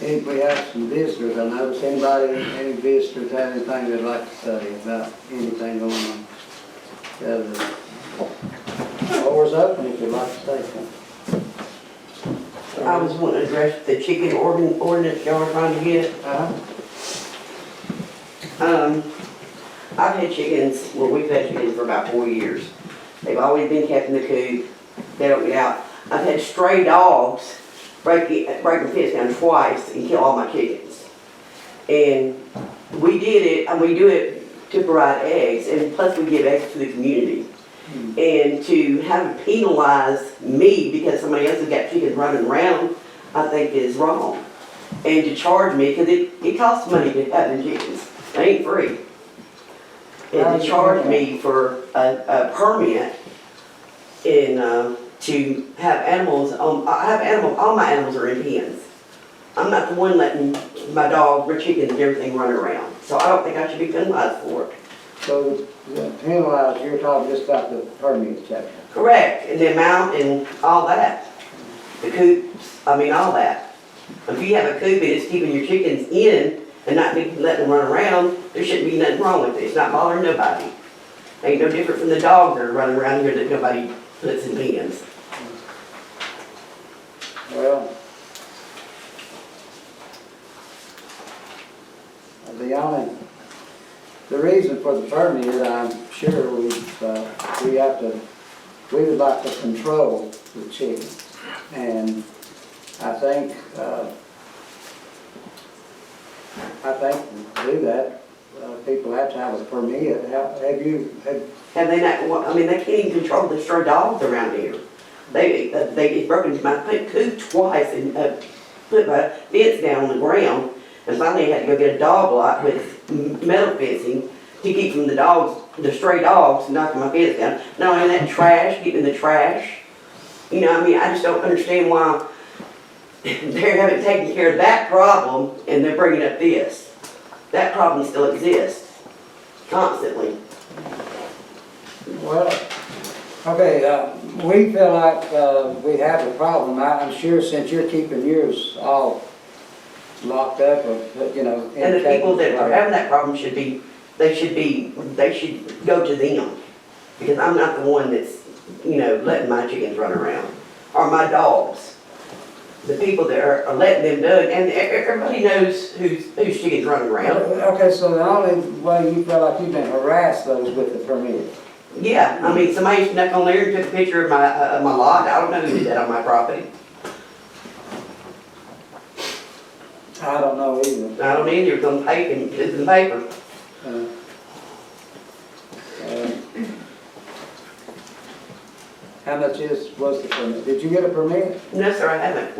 If we have some visitors, I notice any visitors have anything they'd like to say about anything going on? The floor's open if you'd like to say something. I was wanting to address the chicken ordinance y'all are trying to get. I've had chickens, well, we've had chickens for about 4 years. They've always been kept in the coop. They don't get out. I've had stray dogs break the fence down twice and kill all my chickens. And we did it, and we do it to provide eggs, and plus we give eggs to the community. And to have it penalize me because somebody else has got chickens running around, I think is wrong. And to charge me, because it costs money to have the chickens. They ain't free. And to charge me for a permit and to have animals, all my animals are in pens. I'm not the one letting my dog, my chickens and everything run around. So I don't think I should be penalized for it. So, penalized, you're talking just about the permit check? Correct, and the amount and all that. The coops, I mean, all that. If you have a coop and it's keeping your chickens in and not letting them run around, there shouldn't be nothing wrong with it. It's not bothering nobody. Ain't no different from the dogs that are running around here that nobody puts in pens. Well, the reason for the permit, I'm sure we would like to control the chickens. And I think to do that, people have to have a permit. Have they not, I mean, they can't even control the stray dogs around here. They broke into my coop twice and put my fence down on the ground. And finally I had to go get a dog block with metal fencing to keep from the stray dogs knocking my fence down. Not only that, trash, keeping the trash. You know, I mean, I just don't understand why they haven't taken care of that problem and they're bringing up this. That problem still exists, constantly. Well, okay, we feel like we have a problem. I'm sure since you're keeping yours all locked up, or And the people that are having that problem should go to them. Because I'm not the one that's, letting my chickens run around, or my dogs. The people that are letting them do it, and everybody knows whose chickens running around. Okay, so the only way you feel like you've been harassed those with the permit? Yeah, I mean, somebody snuck on there and took a picture of my lot. I don't know who did that on my property. I don't know either. I don't either. It's on paper. It's in the paper. How much was the permit? Did you get a permit? No, sir, I haven't.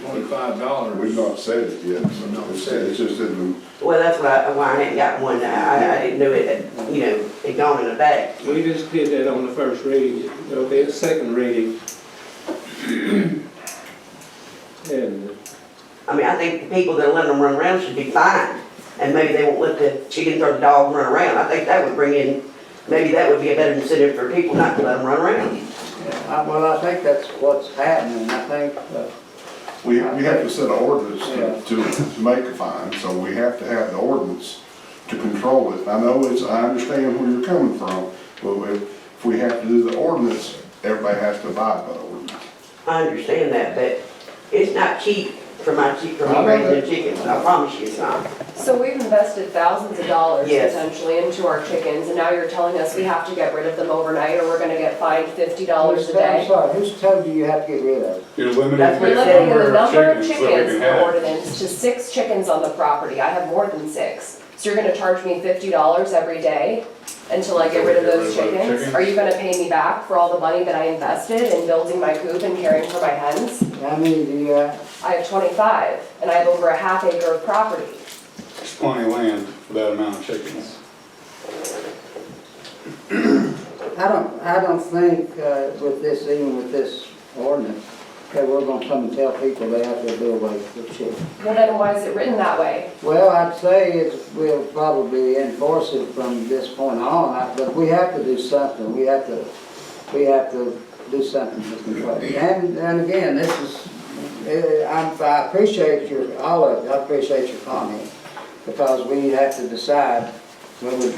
$25. We've not said it yet, so no, it's just in the. Well, that's why I hadn't got one. I didn't know it had, it gone in a bag. We just did that on the first reading. There'll be a second reading. And I mean, I think the people that are letting them run around should be fined. And maybe they won't let the chickens or the dogs run around. I think that would bring in, maybe that would be a better incentive for people not to let them run around. Yeah, well, I think that's what's happening. I think We have to set an ordinance to make a fine, so we have to have the ordinance to control it. I understand where you're coming from, but if we have to do the ordinance, everybody has to abide by the ordinance. I understand that, but it's not cheap for me raising the chickens. I promise you it's not. So we've invested thousands of dollars Yes. potentially into our chickens, and now you're telling us we have to get rid of them overnight, or we're gonna get fined $50 a I'm day? sorry, who's told you have to get rid of it? You're limiting That's what We're it limiting the of number of chickens that we chickens can per have. ordinance to 6 chickens on the property. I have more than 6. So you're gonna charge me $50 every day until I get rid of those chickens? Are you gonna pay me back for all the money that I invested in building my coop and caring for my hens? How many do you have? I have 25, and I have over a half acre of property. There's plenty of land for that amount of chickens. I don't think with this ordinance, that we're gonna come and tell people they have to do away with chickens. Well, then why is it written that way? Well, I'd say we'll probably enforce it from this point on, but we have to do something. We have to we have to do something to control it. And again, this is, I appreciate all of it, I appreciate your comment, because we have to decide when we.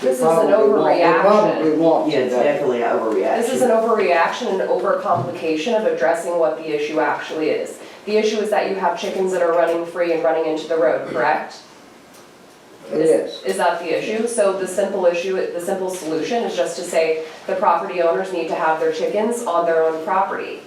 This is an overreaction. We probably want Yeah, to. it's definitely an overreaction. This is an overreaction and overcomplication of addressing what the issue actually is. The issue is that you have chickens that are running free and running into the road, correct? Yes. Is that the issue? So the simple solution is just to say the property owners need to have their chickens on their own property.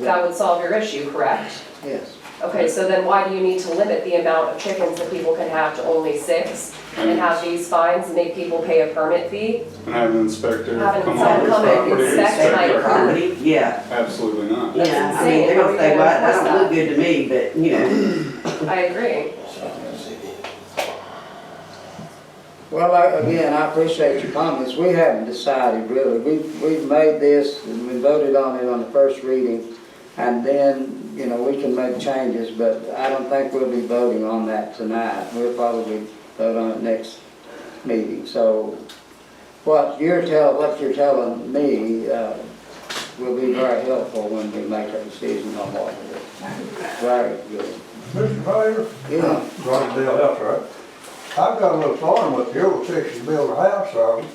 That would solve your issue, correct? Yes. Okay, so then why do you need to limit the amount of chickens that people can have to only 6 and have these fines and make people pay a permit fee? And have an inspector Having come someone on your come and property. inspect my Your property, yeah. Absolutely not. That's Yeah, I insane. mean, they're How gonna are say, you well, gonna that enforce don't look good to me, but, you know. I agree. Well, again, I appreciate your comments. We haven't decided really. We've made this and we voted on it on the first reading. And then, you know, we can make changes, but I don't think we'll be voting on that tonight. We'll probably vote on it next meeting. So what you're telling me will be very helpful when we make a decision on what to do. Very good. Mr. Mayor? Yeah. Right, Bill, that's right. I've got a little farm up here, we're fixing to build a house on.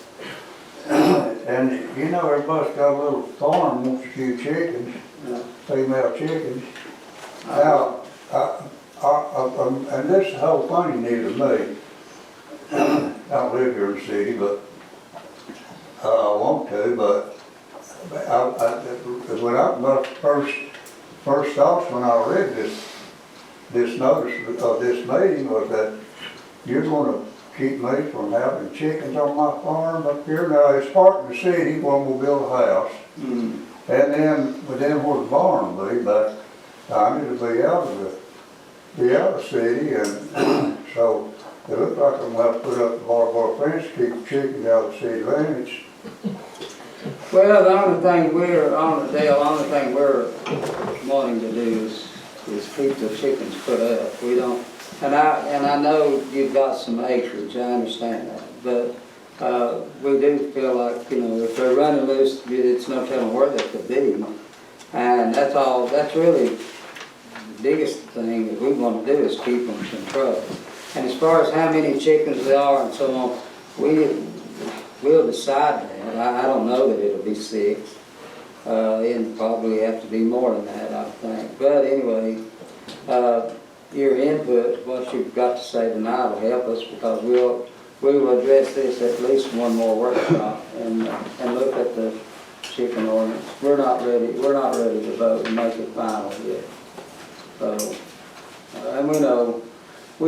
And, you know, everybody's got a little farm, wants a few chickens, female chickens. Now, and this is the whole funny news to me. I don't live here in the city, but I want to, but my first thoughts when I read this notice of this meeting was that you're gonna keep me from having chickens on my farm up here. Now, it's part of the city when we build a house. Mm. And then where the barn will be, but I need to be out of the city, and so it looks like I'm gonna have to put up a barbed wire fence to keep the chickens out of the city limits. Well, the only thing we're wanting to do is keep the chickens put up. We don't, and I know you've got some acreage, I understand that, but we do feel like, you know, if they're running loose, it's no telling where they could be. And that's really the biggest thing that we want to do is keep them controlled. And as far as how many chickens there are and so on, we'll decide that. I don't know that it'll be 6. It'll probably have to be more than that, I think. But anyway, your input, what you've got to say tonight will help us, because we will address this at least one more workshop and look at the chicken ordinance. We're not ready to vote and make it final yet. So, and we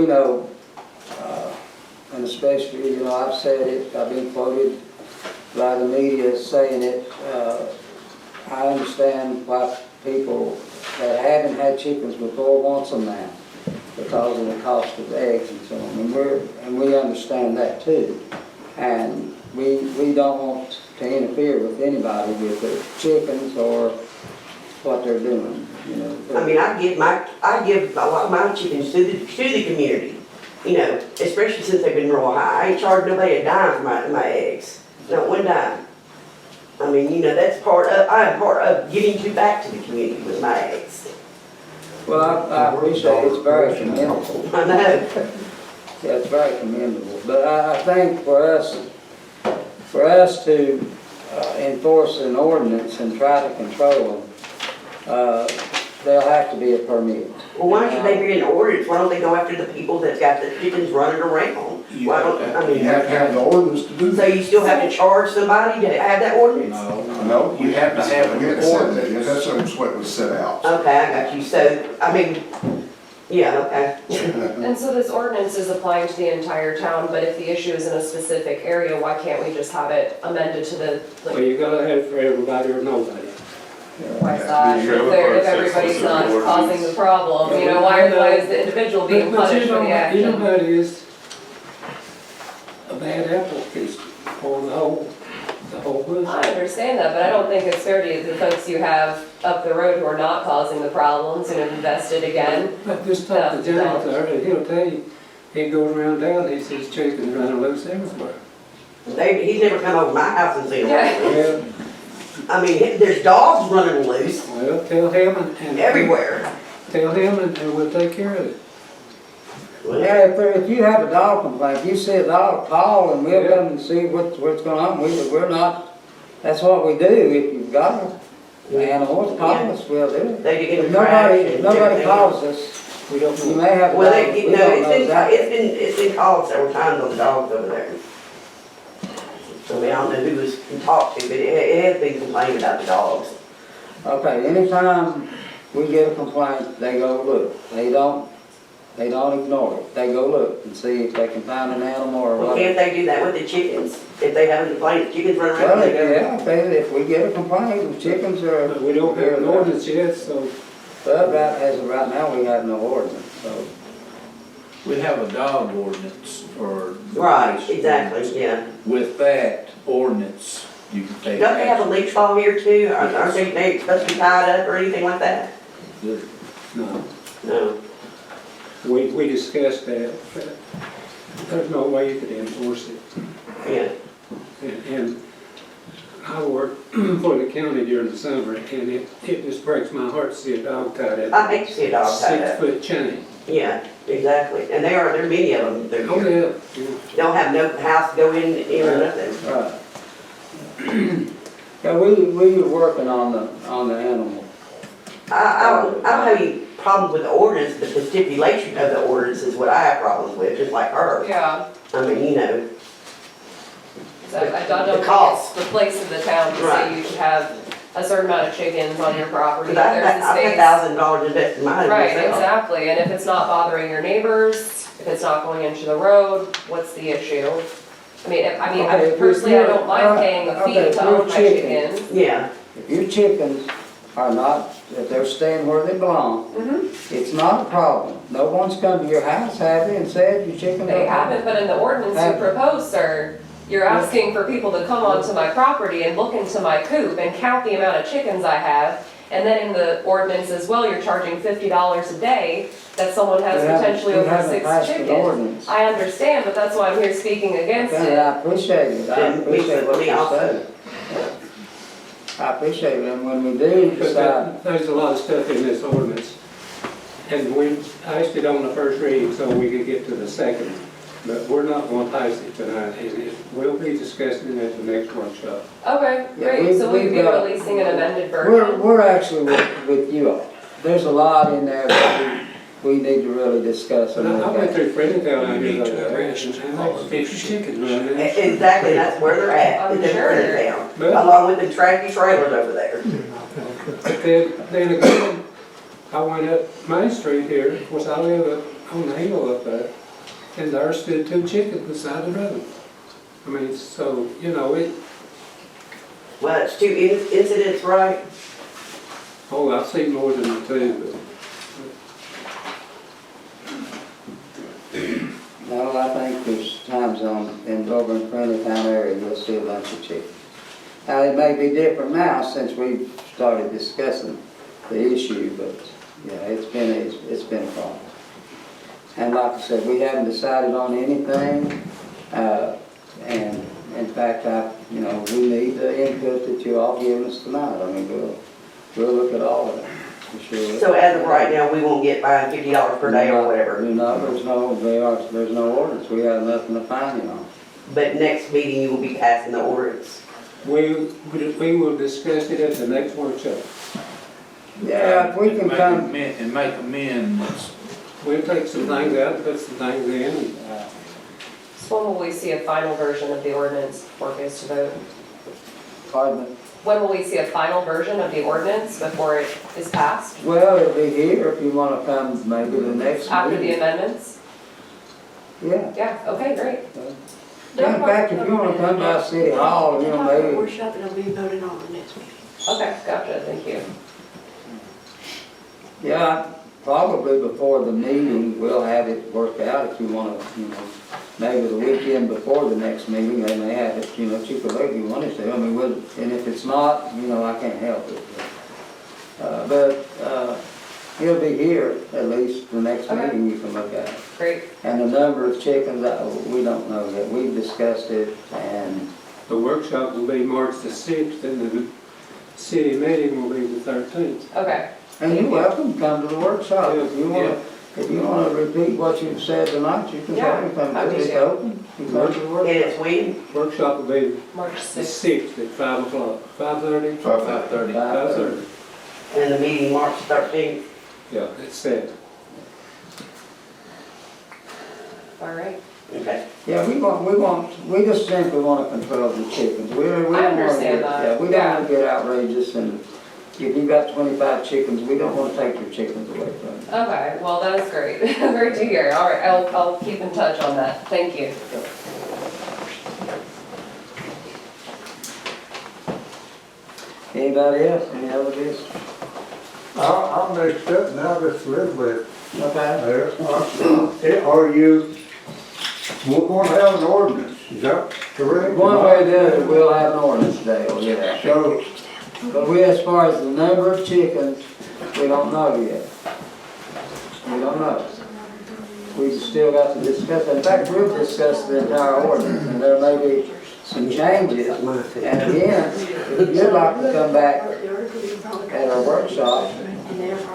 know, and especially, you know, I've said it, I've been quoted by the media saying it. I understand why people that haven't had chickens before wants them now, because of the cost of eggs and so on. And we understand that too. And we don't want to interfere with anybody with their chickens or what they're doing, you know. I mean, I give a lot of my chickens to the community, you know, especially since they've been real high. I ain't charged nobody a dime for my eggs, not one dime. I mean, you know, I am part of giving back to the community with my eggs. Well, I appreciate it. It's very commendable. I know. Yeah, it's very commendable. But I think for us to enforce an ordinance and try to control them, there'll have to be a permit. Well, why should they be an ordinance? Why don't they go after the people that's got the chickens running around? Why don't, I You mean, have to have the ordinance to do so that. you still have to charge somebody to have that ordinance? No, You have to have we had an to set that, ordinance. yes, that's what was set out. Okay, I got you. So, I mean, yeah, okay. And so this ordinance is applying to the entire town, but if the issue is in a specific area, why can't we just have it amended to the, Well, like, you gotta have it for everybody or nobody. why is that? If everybody's not causing the problem, you know, why is the individual being But punished you for the know action? how it is, a bad apple is for the whole bush. I understand that, but I don't think it's fair to the folks you have up the road who are not causing the problems and have invested again. But just talk to James there, and he'll tell you, he goes around town, he sees chickens running loose everywhere. He's never come over my house and seen a Yeah. rattle. Well, I mean, there's dogs running loose well, tell him and. everywhere. Tell him and we'll take care of it. Yeah, if you have a dog complaint, you see a dog, call and we'll come and see what's going on. We're not, that's what we do. If you've got an animal, call us, we'll do it. They get in If the trash nobody, and nobody everything. calls us, We don't you know. may have a Well, dog, they, we no, don't know exactly. it's been called several times on the dogs over there. So I mean, I don't know who was talked to, but it has been complained about the dogs. Okay, anytime we get a complaint, they go look. They don't ignore it. They go look and see if they can find an animal or Well, what. can't they do that with the chickens? If they have a complaint, chickens run around, Well, they go. yeah, if we get a complaint, the chickens are. But we don't have an ordinance yet, so But as of right now, we have no ordinance, so. We have a dog ordinance for. Right, exactly, yeah. With that ordinance, you can take. Don't they have a action. leash law here too? Aren't they supposed to be tied up or anything like that? no. No. We discussed that, but there's no way you could enforce it. Yeah. And I work for the county during the summer, and it just breaks my heart to see a dog tied up. I hate to see a dog tied up. 6-foot chain. Yeah, exactly. And there are many of them through Oh, here. yeah. Don't have no house to go in or nothing. Right. Yeah, we were working on the animal. I don't have any problems with the ordinance, but the stipulation of the ordinance is what I have problems with, just like her. Yeah, I mean, you know, so I don't The think cost. it's the place in the town to Right. say you should have a certain amount of chickens on your property. because I've There's the got space. $1,000 invested in mine Right, myself. exactly, and if it's not bothering your neighbors, if it's not going into the road, what's the issue? Okay, if Personally, I you're- don't mind paying a okay, fee if to you're own my chicken. chickens. Yeah, If your chickens are not, if they're staying where they belong, it's not a problem. No one's come to your house, have they, and said your chickens are. They haven't, but in the ordinance you Haven't. propose, sir, you're asking for people to come onto my property and look into my coop and count the amount of chickens I have. And then in the ordinance as well, you're charging $50 a day that someone has potentially We over haven't 6 passed an chickens. ordinance. I understand, but that's why I'm here speaking against Okay, it. I appreciate it. I Then appreciate what me you're also. saying. I appreciate it, and when we do But decide, there's a lot of stuff in this ordinance. And we iced it on the first reading so we could get to the second. But we're not going to pass it tonight, and we'll be discussing it at the next workshop. Okay, Yeah, great, so we'd we've be got- releasing an amended version. we're actually with you all. There's a lot in there that we need to really discuss. But and I look went at. through Fredentown out We here need the to other day, arrest and all there's of 50 these chickens running there. exactly, that's where they're at, I'm is in sure. Fredericktown, But- along with the tractor trailers over there. But then again, I went up Main Street here, of course I live up on the hill up there, and there stood 2 chickens beside the road. I mean, so, you know, Well, it's 2 incidents, right? oh, I've seen more than the 2, No, I think there's times over in Friendlytown area, you'll see a bunch of chickens. Now, it may be different now since we've started discussing the issue, but, yeah, it's been a problem. And like I said, we haven't decided on anything, and in fact, we need the input that you all given us tonight. I mean, we'll look at all of it, for sure. So as of right now, we won't get fined $50 per day or whatever. No, there's no ordinance, we have nothing to fine you on. But next meeting, you will be passing the ordinance. we will discuss it at the next workshop. Yeah, if we can come, And make amendments. We'll take some things out and put some things in. So when will we see a final version of the ordinance before it goes to vote? pardon me. When will we see a final version of the ordinance before it is passed? Well, it'll be here if you wanna come maybe the next After the meeting. amendments? Yeah. Yeah, okay, great. Yeah, in fact, if you wanna come by City Hall, maybe, Workshop, it'll be voted on the next meeting. Okay, gotcha, thank you. yeah, probably before the meeting, we'll have it worked out if you wanna, maybe the weekend before the next meeting, they may have it, cheaper if you wanted to. I mean, and if it's not, I can't help it. But He'll be here at least the next Okay. meeting, you can look at it. Great. And the number of chickens, we don't know yet. We've discussed it and, The workshop will be March the 6th, and the city meeting will be the 13th. Okay. and you're welcome to come to the workshop. Yeah. If you wanna repeat what you've said tonight, you can Yeah, certainly come happy to it. It's to. open. You can come to the And workshop. it's when? Workshop will be March the 6th. 6th at 5 o'clock, 5:30? 5:30. 5:30. And the meeting March 13th. Yeah, it's set. All right. Okay. Yeah, we just simply wanna control the chickens. We don't wanna understand get- that. Yeah, we don't wanna get outrageous, and if you got 25 chickens, we don't wanna take your chickens away from you. Okay, well, that is great. Great to hear. All right, I'll keep in touch on that. Thank you. Anybody else, any other business? I'm mixed up now just a little bit Okay. there. Are you, we're gonna have an ordinance, is that correct? One way or the other, we'll have an ordinance today, yeah. So, But we, as far as the number of chickens, we don't know yet. We don't know. We've still got to discuss, in fact, we've discussed the entire ordinance, and there may be some changes. And again, if you'd like to come back at our workshop,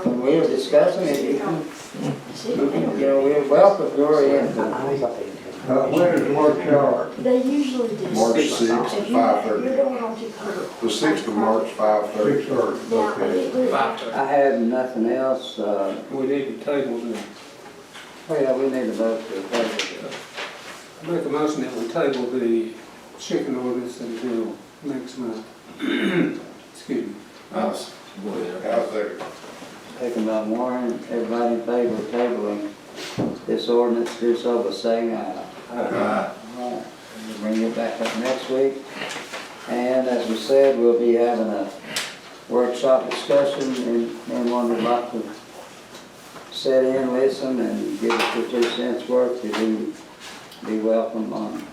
when we were discussing it, you know, we welcome your input. when is the workshop? They usually do. March 6th, If you- if 5:30. You're going on to cover. The 6th of March, 5:30. 6:30, Now, okay. I have nothing else, We need to table them. oh yeah, we need to vote to table it. I make a motion that we table the chicken ordinance until next month. Excuse me. I'll second. Taken by Warren, everybody in favor of tabling this ordinance, do so by saying aye. Alright, we'll bring it back up next week. And as we said, we'll be having a workshop discussion, and anyone would like to sit in, listen, and give us your 2 cents worth, you'd be welcome on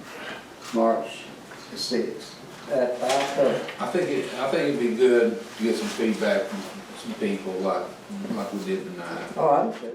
March the 6th at 5:30. I think it'd be good to get some feedback from some people like we did tonight. Oh, I do.